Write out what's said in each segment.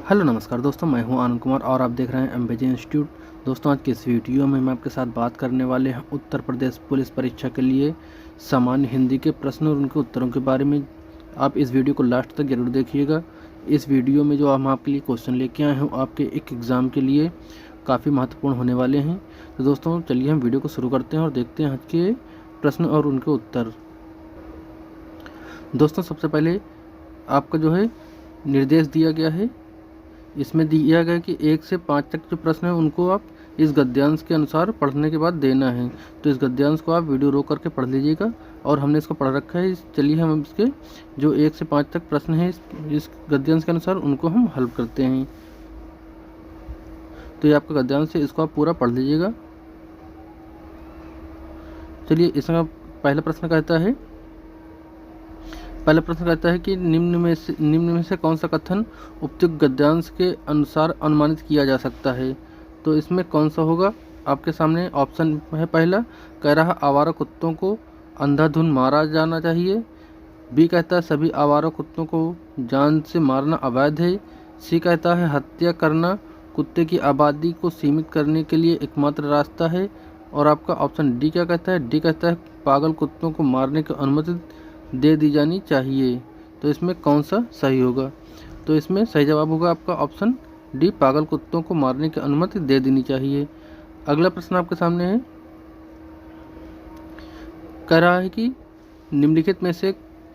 Hello नमस्कार दोस्तों, मैं हूं आनंद कुमार और आप देख रहे हैं एमबीजे इंस्टीट्यूट। दोस्तों, आज के इस वीडियो में हम आपके साथ बात करने वाले हैं उत्तर प्रदेश पुलिस परीक्षा के लिए सामान्य हिंदी के प्रश्न और उनके उत्तरों के बारे में। आप इस वीडियो को लास्ट तक जरूर देखिएगा। इस वीडियो में जो हम आपके लिए क्वेश्चन लेके आए हैं आपके एक एग्ज़ाम के लिए काफ़ी महत्वपूर्ण होने वाले हैं। तो दोस्तों चलिए हम वीडियो को शुरू करते हैं और देखते हैं आज के प्रश्न और उनके उत्तर। दोस्तों, सबसे पहले आपका जो है निर्देश दिया गया है। इसमें दिया गया कि 1 से 5 तक जो प्रश्न है उनको आप इस गद्यांश के अनुसार पढ़ने के बाद देना है। तो इस गद्यांश को आप वीडियो रोक करके पढ़ लीजिएगा और हमने इसको पढ़ रखा है। चलिए हम इसके जो 1 से 5 तक प्रश्न हैं इस गद्यांश के अनुसार उनको हम हल करते हैं। तो ये आपका गद्यांश है, इसको आप पूरा पढ़ लीजिएगा। चलिए इसका पहला प्रश्न कहता है कि निम्न में से कौन सा कथन उपयुक्त गद्यांश के अनुसार अनुमानित किया जा सकता है। तो इसमें कौन सा होगा आपके सामने ऑप्शन है। पहला कह रहा आवारा कुत्तों को अंधाधुंध मारा जाना चाहिए। बी कहता है सभी आवारा कुत्तों को जान से मारना अवैध है। सी कहता है हत्या करना कुत्ते की आबादी को सीमित करने के लिए एकमात्र रास्ता है। और आपका ऑप्शन डी क्या कहता है। डी कहता है पागल कुत्तों को मारने की अनुमति दे दी जानी चाहिए। तो इसमें कौन सा सही होगा। तो इसमें सही जवाब होगा आपका ऑप्शन डी, पागल कुत्तों को मारने की अनुमति दे देनी चाहिए। अगला प्रश्न आपके सामने है, कह रहा है कि निम्नलिखित में से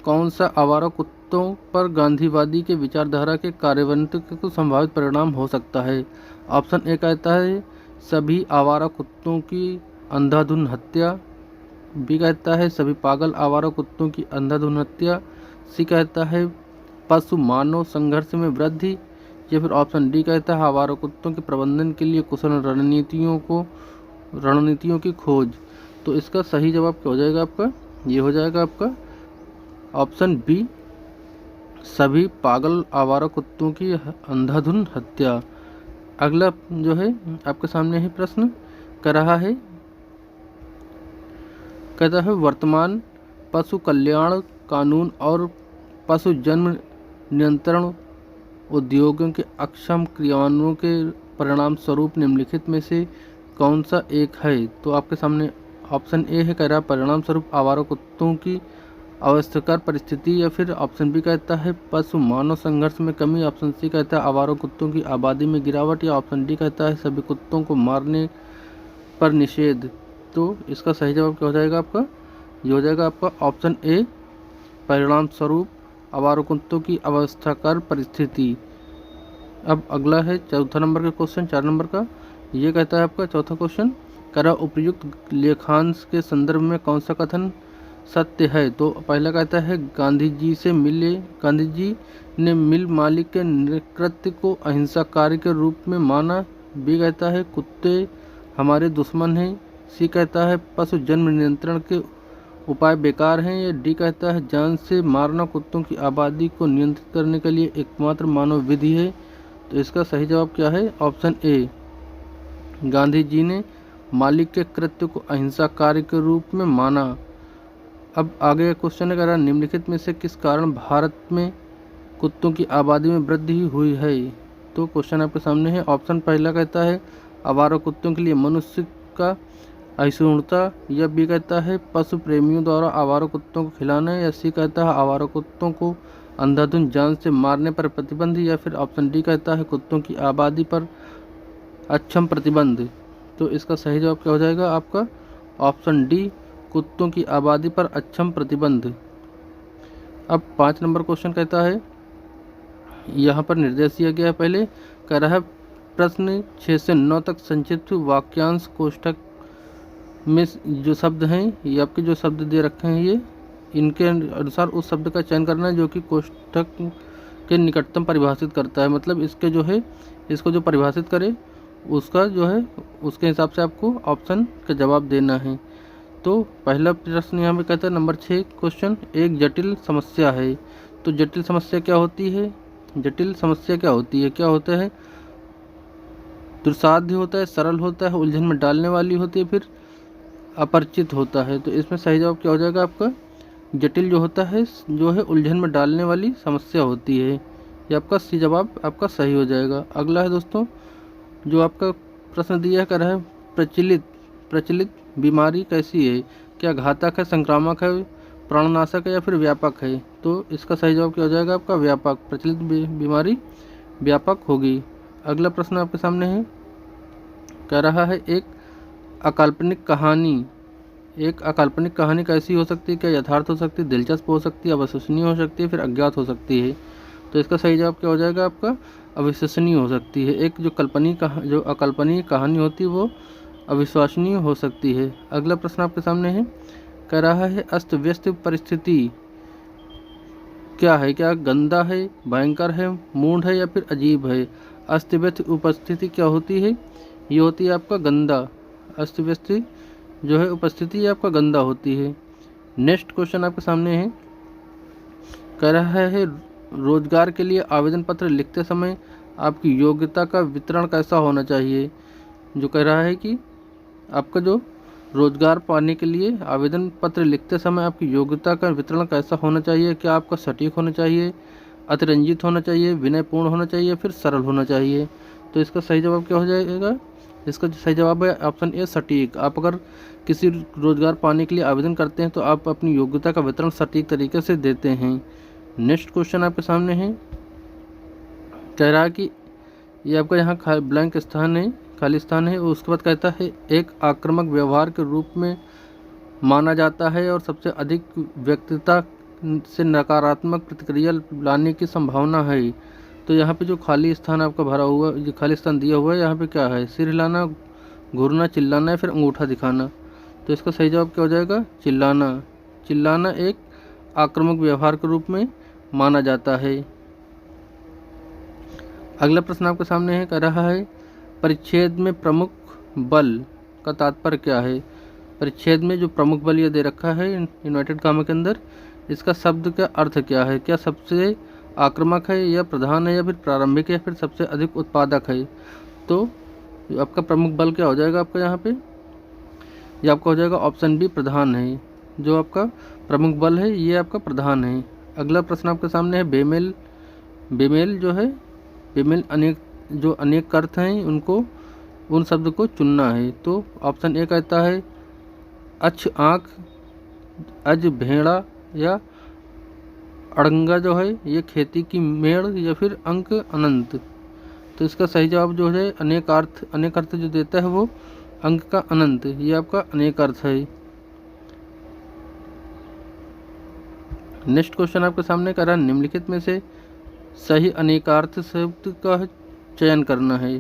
कौन सा आवारा कुत्तों पर गांधीवादी के विचारधारा के कार्यान्वयन को संभावित परिणाम हो सकता है। ऑप्शन ए कहता है सभी आवारा कुत्तों की अंधाधुंध हत्या। बी कहता है सभी पागल आवारा कुत्तों की अंधाधुंध हत्या। सी कहता है पशु मानव संघर्ष में वृद्धि। या फिर ऑप्शन डी कहता है आवारा कुत्तों के प्रबंधन के लिए कुशल रणनीतियों की खोज। तो इसका सही जवाब क्या हो जाएगा आपका। ये हो जाएगा आपका ऑप्शन बी, सभी पागल आवारा कुत्तों की अंधाधुंध हत्या। अगला जो है आपके सामने है प्रश्न, कहता है वर्तमान पशु कल्याण कानून और पशु जन्म नियंत्रण उद्योगों के अक्षम क्रियान्वयन के परिणाम स्वरूप निम्नलिखित में से कौन सा एक है। तो आपके सामने ऑप्शन ए है, कह रहा परिणाम स्वरूप आवारा कुत्तों की अवस्थाकर परिस्थिति। या फिर ऑप्शन बी कहता है पशु मानव संघर्ष में कमी। ऑप्शन सी कहता है आवारा कुत्तों की आबादी में गिरावट। या ऑप्शन डी कहता है सभी कुत्तों को मारने पर निषेध। तो इसका सही जवाब क्या हो जाएगा आपका। ये हो जाएगा आपका ऑप्शन ए, परिणाम स्वरूप आवारा कुत्तों की अवस्थाकर परिस्थिति। अब अगला है चौथा नंबर का क्वेश्चन, 4 नंबर का। ये कहता है आपका चौथा क्वेश्चन, कह रहा उपयुक्त लेखांश के संदर्भ में कौन सा कथन सत्य है। तो पहला कहता है गांधी जी ने मिल मालिक के कृत्य को अहिंसा कार्य के रूप में माना। बी कहता है कुत्ते हमारे दुश्मन हैं। सी कहता है पशु जन्म नियंत्रण के उपाय बेकार हैं। या डी कहता है जान से मारना कुत्तों की आबादी को नियंत्रित करने के लिए एकमात्र मानव विधि है। तो इसका सही जवाब क्या है। ऑप्शन ए, गांधी जी ने मालिक के कृत्य को अहिंसा कार्य के रूप में माना। अब आगे का क्वेश्चन है, कह रहा निम्नलिखित में से किस कारण भारत में कुत्तों की आबादी में वृद्धि हुई है। तो क्वेश्चन आपके सामने है। ऑप्शन पहला कहता है आवारा कुत्तों के लिए मनुष्य का असहिष्णुता। या बी कहता है पशु प्रेमियों द्वारा आवारा कुत्तों को खिलाना। या सी कहता है आवारा कुत्तों को अंधाधुंध जान से मारने पर प्रतिबंध। या फिर ऑप्शन डी कहता है कुत्तों की आबादी पर अक्षम प्रतिबंध। तो इसका सही जवाब क्या हो जाएगा आपका ऑप्शन डी, कुत्तों की आबादी पर अक्षम प्रतिबंध। अब 5 नंबर क्वेश्चन कहता है, यहाँ पर निर्देश दिया गया है। पहले कह रहा है प्रश्न 6 से 9 तक संक्षिप्त वाक्यांश कोष्ठक में जो शब्द हैं, ये आपके जो शब्द दे रखे हैं ये इनके अनुसार उस शब्द का चयन करना है जो कि कोष्ठक के निकटतम परिभाषित करता है। मतलब इसके जो है इसको जो परिभाषित करे उसका जो है उसके हिसाब से आपको ऑप्शन का जवाब देना है। तो पहला प्रश्न यहाँ पे कहता है नंबर 6 क्वेश्चन, एक जटिल समस्या है। तो जटिल समस्या क्या होती है। क्या होता है। दुर्साध्य होता है, सरल होता है, उलझन में डालने वाली होती है, फिर अपरिचित होता है। तो इसमें सही जवाब क्या हो जाएगा आपका। जटिल जो होता है जो है उलझन में डालने वाली समस्या होती है। ये आपका सी जवाब आपका सही हो जाएगा। अगला है दोस्तों, जो आपका प्रश्न दिया कर है, प्रचलित प्रचलित बीमारी कैसी है? क्या घातक है, संक्रामक है, प्राणनाशक है या फिर व्यापक है? तो इसका सही जवाब क्या हो जाएगा आपका? व्यापक। प्रचलित बीमारी व्यापक होगी। अगला प्रश्न आपके सामने है, कह रहा है एक अकाल्पनिक कहानी कैसी हो सकती है? क्या यथार्थ हो सकती है, दिलचस्प हो सकती है, अविश्वसनीय हो सकती है, फिर अज्ञात हो सकती है? तो इसका सही जवाब क्या हो जाएगा आपका? अविश्वसनीय हो सकती है। एक जो अकल्पनीय कहानी होती है वो अविश्वसनीय हो सकती है। अगला प्रश्न आपके सामने है, कह रहा है अस्त व्यस्त परिस्थिति क्या है? क्या गंदा है, भयंकर है, मूढ़ है या फिर अजीब है? अस्त व्यस्त उपस्थिति क्या होती है? ये होती है आपका गंदा। अस्त व्यस्त जो है उपस्थिति ये आपका गंदा होती है। नेक्स्ट क्वेश्चन आपके सामने है, कह रहा है रोजगार के लिए आवेदन पत्र लिखते समय आपकी योग्यता का वितरण कैसा होना चाहिए? जो कह रहा है कि आपका जो रोजगार पाने के लिए आवेदन पत्र लिखते समय आपकी योग्यता का वितरण कैसा होना चाहिए? क्या आपका सटीक होना चाहिए, अतिरंजित होना चाहिए, विनयपूर्ण होना चाहिए, फिर सरल होना चाहिए? तो इसका सही जवाब क्या हो जाएगा? इसका सही जवाब है ऑप्शन ए, सटीक। आप अगर किसी रोजगार पाने के लिए आवेदन करते हैं तो आप अपनी योग्यता का वितरण सटीक तरीके से देते हैं। नेक्स्ट क्वेश्चन आपके सामने है, कह रहा है कि ये आपका यहाँ ब्लैंक स्थान है, खाली स्थान है। उसके बाद कहता है एक आक्रामक व्यवहार के रूप में माना जाता है और सबसे अधिक व्यक्तिता से नकारात्मक प्रतिक्रिया लाने की संभावना है। तो यहाँ पे जो खाली स्थान आपका भरा हुआ, जो खाली स्थान दिया हुआ है, यहाँ पे क्या है? सिर हिलाना, घूरना, चिल्लाना या फिर अंगूठा दिखाना? तो इसका सही जवाब क्या हो जाएगा? चिल्लाना। चिल्लाना एक आक्रामक व्यवहार के रूप में माना जाता है। अगला प्रश्न आपके सामने है, कह रहा है परिच्छेद में प्रमुख बल का तात्पर्य क्या है? परिच्छेद में जो प्रमुख बल ये दे रखा है इन्वर्टेड कामा के अंदर, इसका शब्द का अर्थ क्या है? क्या सबसे आक्रामक है या प्रधान है या फिर प्रारंभिक है या फिर सबसे अधिक उत्पादक है? तो आपका प्रमुख बल क्या हो जाएगा आपका यहाँ पे? ये आपका हो जाएगा ऑप्शन बी, प्रधान है। जो आपका प्रमुख बल है ये आपका प्रधान है। अगला प्रश्न आपके सामने है, बेमेल। बेमेल जो है, बेमेल अनेक अर्थ हैं उनको, उन शब्द को चुनना है। तो ऑप्शन ए कहता है अक्ष आँख, अज भेड़ा या अड़ंगा जो है ये खेती की मेड़ या फिर अंक अनंत? तो इसका सही जवाब जो है अनेक अर्थ जो देता है वो अंक का अनंत, ये आपका अनेक अर्थ है। नेक्स्ट क्वेश्चन आपके सामने कह रहा है निम्नलिखित में से सही अनेकार्थ शब्द का चयन करना है।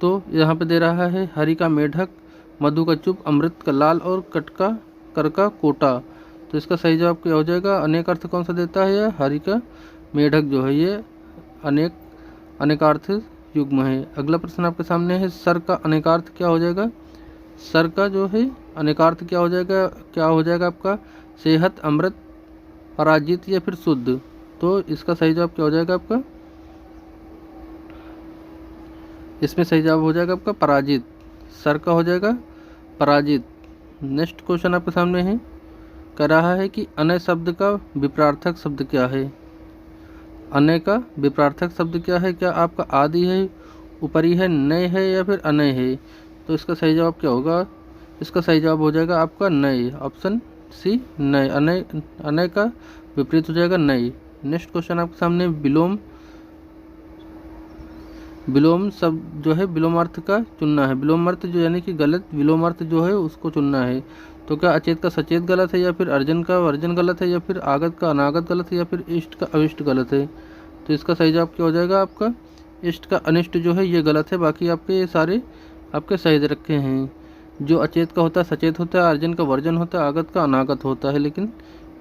तो यहाँ पे दे रहा है हरि का मेढक, मधु का चुप, अमृत का लाल और कटका कर का कोटा। तो इसका सही जवाब क्या हो जाएगा? अनेक अर्थ कौन सा देता है? या हरि का मेढक जो है ये अनेकार्थ युग्म है। अगला प्रश्न आपके सामने है, सर का अनेकार्थ क्या हो जाएगा? सर का जो है अनेकार्थ क्या हो जाएगा? आपका सेहत, अमृत, पराजित या फिर शुद्ध? तो इसका सही जवाब क्या हो जाएगा आपका? इसमें सही जवाब हो जाएगा आपका पराजित। सर का हो जाएगा पराजित। नेक्स्ट क्वेश्चन आपके सामने है, कह रहा है कि अनय शब्द का विपरार्थक शब्द क्या है? अनय का विपरार्थक शब्द क्या है? क्या आपका आदि है, ऊपरी है, नय है या फिर अनय है? तो इसका सही जवाब क्या होगा? इसका सही जवाब हो जाएगा आपका नय, ऑप्शन सी, नय। अनय का विपरीत हो जाएगा नय। नेक्स्ट क्वेश्चन आपके सामने, विलोम शब्द जो है विलोमार्थ का चुनना है। विलोमार्थ जो यानी कि गलत विलोमार्थ जो है उसको चुनना है। तो क्या अचेत का सचेत गलत है या फिर अर्जन का वर्जन गलत है या फिर आगत का अनागत गलत है या फिर इष्ट का अविष्ट गलत है? तो इसका सही जवाब क्या हो जाएगा आपका? इष्ट का अनिष्ट जो है ये गलत है, बाकी आपके ये सारे आपके सही दे रखे हैं। जो अचेत का होता है सचेत होता है, अर्जन का वर्जन होता है, आगत का अनागत होता है, लेकिन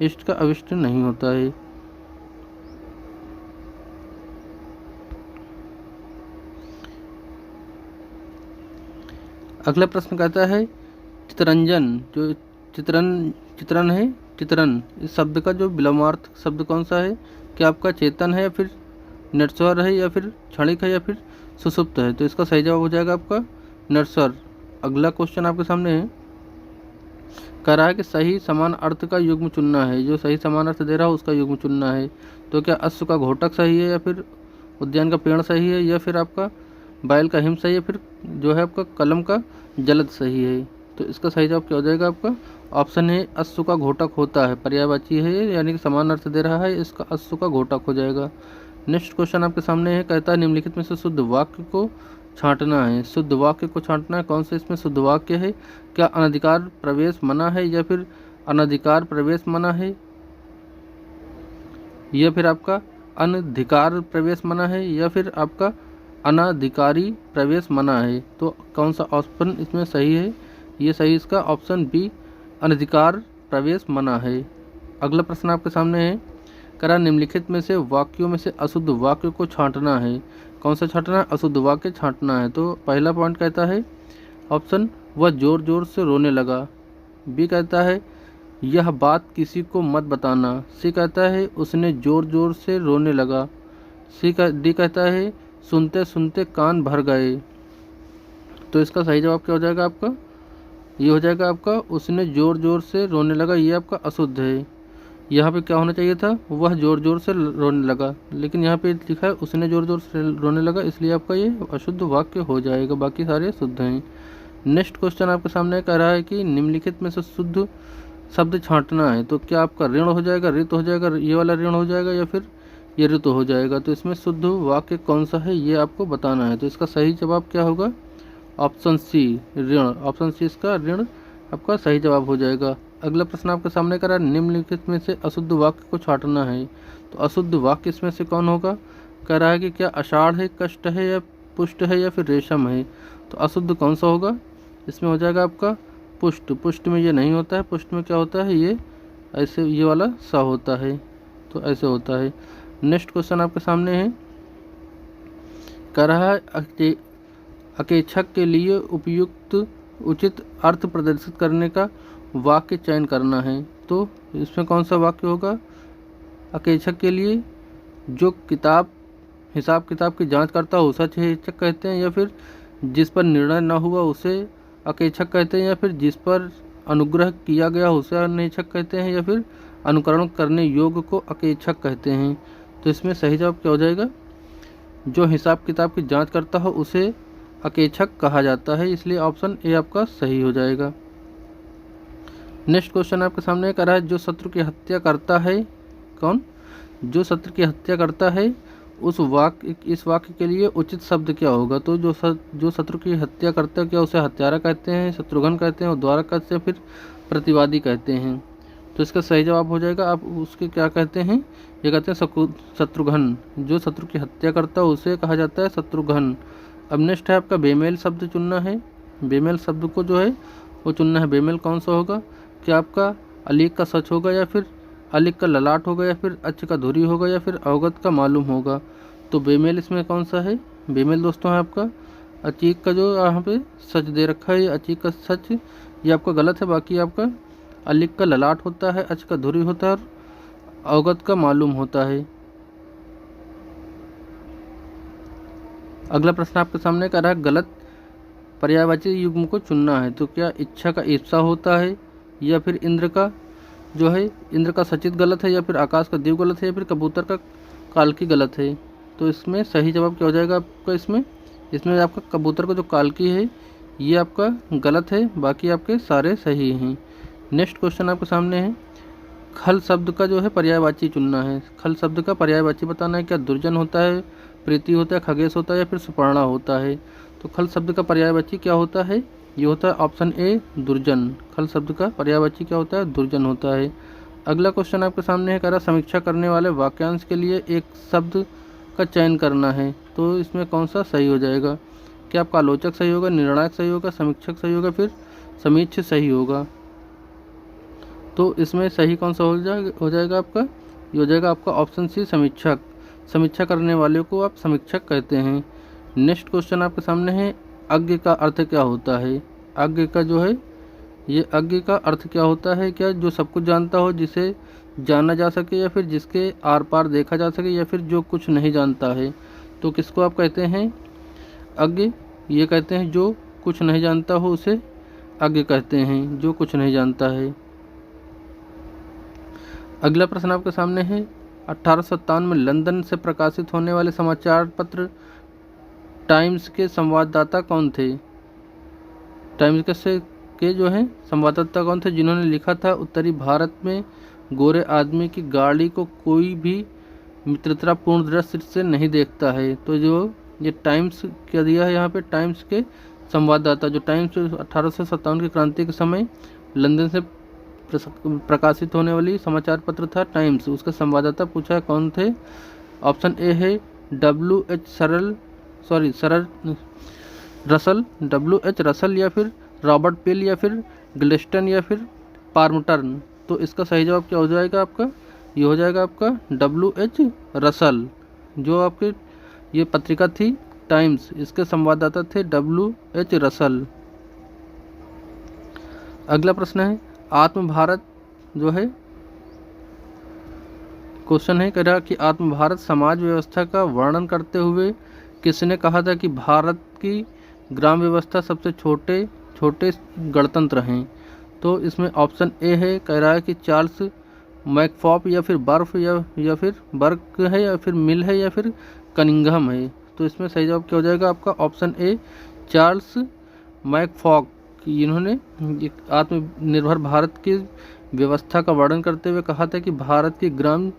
इष्ट का अविष्ट नहीं होता है। अगला प्रश्न कहता है चितरंजन, जो चित्रण है, चित्रण इस शब्द का जो विलोमार्थ शब्द कौन सा है? क्या आपका चेतन है या फिर नश्वर है या फिर क्षणिक है या फिर सुषुप्त है? तो इसका सही जवाब हो जाएगा आपका नश्वर। अगला क्वेश्चन आपके सामने है, कह रहा है कि सही समान अर्थ का युग्म चुनना है। जो सही समान अर्थ दे रहा है उसका युग्म चुनना है। तो क्या अश्व का घोटक सही है या फिर उद्यान का पेड़ सही है, या फिर आपका बैल का हिम सही है, फिर जो है आपका कलम का जलद सही है। तो इसका सही जवाब क्या हो जाएगा आपका ऑप्शन है अश्व का घोटक होता है, पर्यायवाची है ये, यानी कि समान अर्थ दे रहा है, इसका अश्व का घोटक हो जाएगा। नेक्स्ट क्वेश्चन आपके सामने है, कहता है निम्नलिखित में से शुद्ध वाक्य को छांटना है। शुद्ध वाक्य को छांटना है, कौन सा इसमें शुद्ध वाक्य है? क्या अनधिकार प्रवेश मना है, या फिर अनधिकार प्रवेश मना है, या फिर आपका अनधिकार प्रवेश मना है, या फिर आपका अनाधिकारी प्रवेश मना है? तो कौन सा ऑप्शन इसमें सही है? ये सही इसका ऑप्शन बी अनधिकार प्रवेश मना है। अगला प्रश्न आपके सामने है, करा निम्नलिखित में से वाक्यों में से अशुद्ध वाक्य को छांटना है। कौन सा छांटना है? अशुद्ध वाक्य छांटना है। तो पहला पॉइंट कहता है ऑप्शन वह जोर जोर से रोने लगा। बी कहता है यह बात किसी को मत बताना। सी कहता है उसने जोर जोर से रोने लगा। डी कहता है सुनते सुनते कान भर गए। तो इसका सही जवाब क्या हो जाएगा आपका? ये हो जाएगा आपका उसने जोर जोर से रोने लगा, ये आपका अशुद्ध है। यहाँ पे क्या होना चाहिए था? वह जोर जोर से रोने लगा, लेकिन यहाँ पे लिखा है उसने जोर जोर से रोने लगा, इसलिए आपका ये अशुद्ध वाक्य हो जाएगा, बाकी सारे शुद्ध हैं। नेक्स्ट क्वेश्चन आपके सामने कह रहा है कि निम्नलिखित में से शुद्ध शब्द छांटना है। तो क्या आपका ऋण हो जाएगा, ऋत हो जाएगा, ये वाला ऋण हो जाएगा, या फिर ये ऋतु हो जाएगा? तो इसमें शुद्ध वाक्य कौन सा है ये आपको बताना है। तो इसका सही जवाब क्या होगा? ऑप्शन सी ऋण। ऑप्शन सी इसका ऋण आपका सही जवाब हो जाएगा। अगला प्रश्न आपके सामने करा निम्नलिखित में से अशुद्ध वाक्य को छांटना है। तो अशुद्ध वाक्य इसमें से कौन होगा? कह रहा है कि क्या आषाढ़ है, कष्ट है, या पुष्ट है, या फिर रेशम है? तो अशुद्ध कौन सा होगा? इसमें हो जाएगा आपका पुष्ट। पुष्ट में ये नहीं होता है, पुष्ट में क्या होता है? ये ऐसे ये वाला सा होता है, तो ऐसे होता है। नेक्स्ट क्वेश्चन आपके सामने है, कह रहा है आकेक्षक के लिए उपयुक्त उचित अर्थ प्रदर्शित करने का वाक्य चयन करना है। तो इसमें कौन सा वाक्य होगा? आकेक्षक के लिए जो हिसाब किताब की जांच करता हो उसे आकेक्षक कहते हैं, या फिर जिस पर निर्णय न हुआ उसे आकेक्षक कहते हैं, या फिर जिस पर अनुग्रह किया गया उसे अनैच्छक कहते हैं, या फिर अनुकरण करने योग्य को आकेक्षक कहते हैं? तो इसमें सही जवाब क्या हो जाएगा? जो हिसाब किताब की जांच करता हो उसे आकेक्षक कहा जाता है, इसलिए ऑप्शन ए आपका सही हो जाएगा। नेक्स्ट क्वेश्चन आपके सामने कह रहा है जो शत्रु की हत्या करता है, कौन? जो शत्रु की हत्या करता है इस वाक्य के लिए उचित शब्द क्या होगा? तो जो शत्रु की हत्या करता है, क्या उसे हत्यारा कहते हैं, शत्रुघ्न कहते हैं, उद्वारक कहते हैं, फिर प्रतिवादी कहते हैं? तो इसका सही जवाब हो जाएगा, आप उसके क्या कहते हैं? ये कहते हैं शत्रुघ्न। जो शत्रु की हत्या करता है उसे कहा जाता है शत्रुघ्न। अब नेक्स्ट है आपका बेमेल शब्द चुनना है। बेमेल शब्द को जो है वो चुनना है। बेमेल कौन सा होगा? क्या आपका अलीक का सच होगा, या फिर अलीक का ललाट होगा, या फिर अच्छ का धुरी होगा, या फिर अवगत का मालूम होगा? तो बेमेल इसमें कौन सा है? बेमेल दोस्तों है आपका अचीक का, जो यहाँ पे सच दे रखा है, ये अचीक का सच ये आपका गलत है। बाकी आपका अलीक का ललाट होता है, अच्छ का धुरी होता है, और अवगत का मालूम होता है। अगला प्रश्न आपके सामने कह रहा है गलत पर्यायवाची युग्म को चुनना है। तो क्या इच्छा का ईप्सा होता है, या फिर इंद्र का सचित गलत है, या फिर आकाश का दीव गलत है, या फिर कबूतर का कालकी गलत है? तो इसमें सही जवाब क्या हो जाएगा आपका? इसमें आपका कबूतर का जो कालकी है ये आपका गलत है, बाकी आपके सारे सही हैं। नेक्स्ट क्वेश्चन आपके सामने है, खल शब्द का जो है पर्यायवाची चुनना है। खल शब्द का पर्यायवाची बताना है। क्या दुर्जन होता है, प्रीति होता है, खगेश होता है, या फिर सुपर्णा होता है? तो खल शब्द का पर्यायवाची क्या होता है? ये होता है ऑप्शन ए दुर्जन। खल शब्द का पर्यायवाची क्या होता है? दुर्जन होता है। अगला क्वेश्चन आपके सामने है, कह रहा समीक्षा करने वाले वाक्यांश के लिए एक शब्द का चयन करना है। तो इसमें कौन सा सही हो जाएगा? क्या आपका आलोचक सही होगा, निर्णायक सही होगा, समीक्षक सही होगा, फिर समीक्ष सही होगा? तो इसमें सही कौन सा हो जाएगा आपका? ये हो जाएगा आपका ऑप्शन सी समीक्षक। समीक्षा करने वाले को आप समीक्षक कहते हैं। नेक्स्ट क्वेश्चन आपके सामने है, अज्ञ का अर्थ क्या होता है? अज्ञ का जो है ये अज्ञ का अर्थ क्या होता है? क्या जो सब कुछ जानता हो, जिसे जाना जा सके, या फिर जिसके आर पार देखा जा सके, या फिर जो कुछ नहीं जानता है? तो किसको आप कहते हैं अज्ञ? ये कहते हैं जो कुछ नहीं जानता हो उसे अज्ञ कहते हैं, जो कुछ नहीं जानता है। अगला प्रश्न आपके सामने है, 1857 में लंदन से प्रकाशित होने वाले समाचार पत्र टाइम्स के संवाददाता कौन थे? टाइम्स के जो हैं संवाददाता कौन थे जिन्होंने लिखा था, उत्तरी भारत में गोरे आदमी की गाड़ी को कोई भी मित्रतापूर्ण दृष्टि से नहीं देखता है। तो जो ये टाइम्स क्या दिया है यहाँ पे, टाइम्स के संवाददाता, जो टाइम्स 1857 की क्रांति के समय लंदन से प्रकाशित होने वाली समाचार पत्र था टाइम्स, उसका संवाददाता पूछा है कौन थे? ऑप्शन ए है WH रसल या फिर रॉबर्ट पिल या फिर ग्लिस्टन या फिर पार्मटर्न। तो इसका सही जवाब क्या हो जाएगा आपका? ये हो जाएगा आपका WH रसल। जो आपके ये पत्रिका थी टाइम्स, इसके संवाददाता थे WH रसल। अगला प्रश्न है, आत्म भारत जो है क्वेश्चन है, कह रहा कि आत्म भारत समाज व्यवस्था का वर्णन करते हुए किसने कहा था कि भारत की ग्राम व्यवस्था सबसे छोटे छोटे गणतंत्र हैं? तो इसमें ऑप्शन ए है, कह रहा है कि चार्ल्स मैकफॉप या फिर बर्फ या फिर बर्क है या फिर मिल है या फिर कनिंघम है। तो इसमें सही जवाब क्या हो जाएगा आपका? ऑप्शन ए चार्ल्स मैकफॉक, इन्होंने आत्मनिर्भर भारत की व्यवस्था का वर्णन करते हुए कहा था कि भारत की ग्राम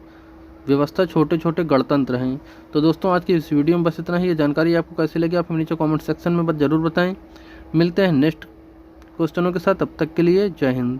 व्यवस्था छोटे छोटे गणतंत्र हैं। तो दोस्तों आज की इस वीडियो में बस इतना ही। ये जानकारी आपको कैसी लगी आप हमें नीचे कमेंट सेक्शन में बस ज़रूर बताएं। मिलते हैं नेक्स्ट क्वेश्चनों के साथ, तब तक के लिए जय हिंद।